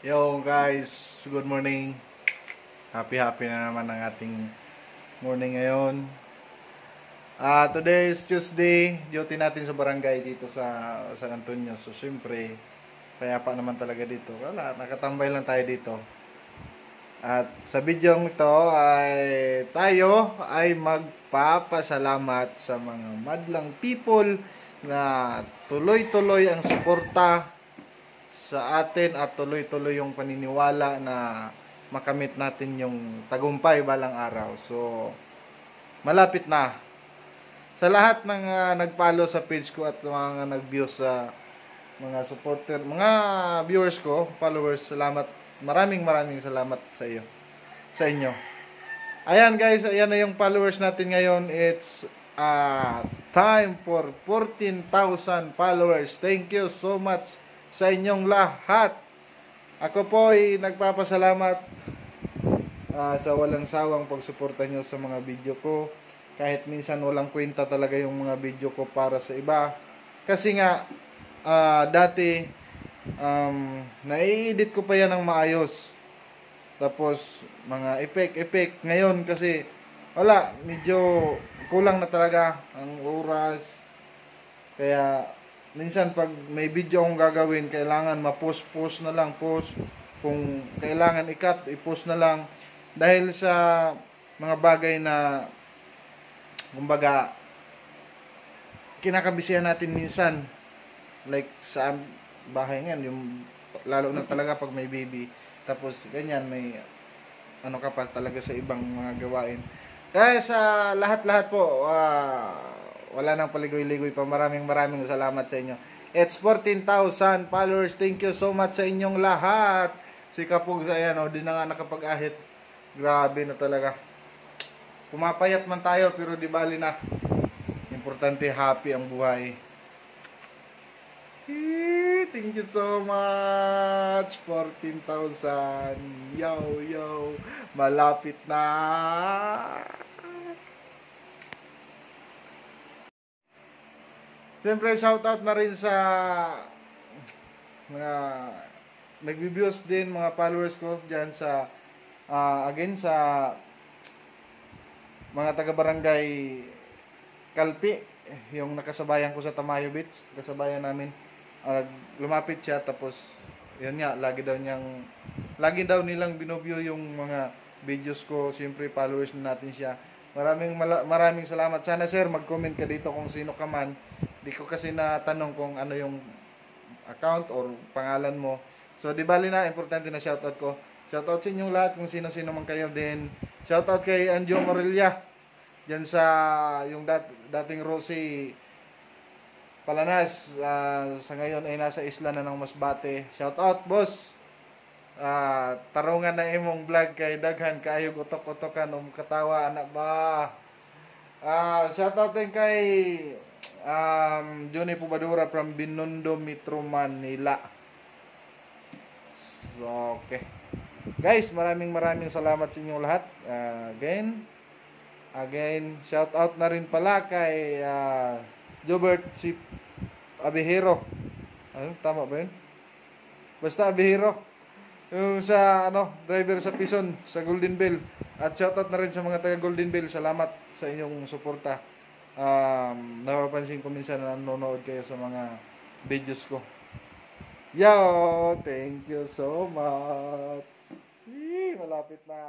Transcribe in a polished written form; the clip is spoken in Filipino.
Yo guys, good morning. Happy na naman ang ating morning ngayon. Today is Tuesday. Duty natin sa barangay dito sa San Antonio. So siyempre, payapa naman talaga dito. Wala, nakatambay lang tayo dito. At sa video ito tayo ay magpapasalamat sa mga madlang people na tuloy-tuloy ang suporta sa atin at tuloy-tuloy yung paniniwala na makamit natin yung tagumpay balang araw. So, malapit na. Sa lahat ng nag-follow sa page ko at mga nag-view sa mga supporter, mga viewers ko, followers, salamat. Maraming salamat sa iyo. Sa inyo. Ayan guys, ayan na yung followers natin ngayon. It's time for 14,000 followers. Thank you so much sa inyong lahat. Ako po ay nagpapasalamat sa walang sawang pagsuporta nyo sa mga video ko. Kahit minsan walang kwenta talaga yung mga video ko para sa iba. Kasi nga, dati, nai-edit ko pa yan ng maayos. Tapos, mga effect. Ngayon kasi, wala, medyo kulang na talaga ang oras. Kaya, minsan pag may video akong gagawin, kailangan ma-post na lang, post. Kung kailangan i-cut, i-post na lang. Dahil sa mga bagay na, kumbaga, kinakabisihan natin minsan. Like sa bahay ngayon, yung, lalo na talaga pag may baby. Tapos, ganyan, may, ano ka pa talaga sa ibang mga gawain. Kaya sa lahat-lahat po, wala nang paligoy-ligoy pa. Maraming salamat sa inyo. It's 14,000 followers. Thank you so much sa inyong lahat. Si Kapog, ayan, di na nga nakapag-ahit. Grabe na talaga. Pumapayat man tayo, pero di bali na. Importante, happy ang buhay. Thank you so much. 14,000. Yo. Malapit na. Siyempre, shoutout na rin sa mga nag-views din, mga followers ko dyan sa, again, sa mga taga-barangay Kalpi, yung nakasabayan ko sa Tamayo Beach, kasabayan namin. Lumapit siya, tapos, yun nga, lagi daw nilang binobyo yung mga videos ko. Siyempre, followers na natin siya. Maraming salamat. Sana sir, mag-comment ka dito kung sino ka man. Di ko kasi natanong kung ano yung account or pangalan mo. So, di bali na, importante na shoutout ko. Shoutout sa inyong lahat kung sino-sino man kayo din. Shoutout kay Anjo Morilla. Diyan sa yung dating Rosie Palanas. Sa ngayon ay nasa isla na ng Masbate. Shoutout, boss. Tarungan na imong vlog kay daghan kaayog utok-utokan katawa anak ba. Shoutout din kay Johnny Pubadura from Binondo, Metro Manila. So, okay. Guys, maraming salamat sa inyong lahat. Again, shout out na rin pala kay Jobert si Abihero. Ano, tama ba yun? Basta Abihero. Yung sa driver sa Pison, sa Golden Bell. At shout out na rin sa mga taga Golden Bell. Salamat sa inyong suporta. Napapansin ko minsan na nanonood kayo sa mga videos ko. Yo, thank you so much. Malapit na.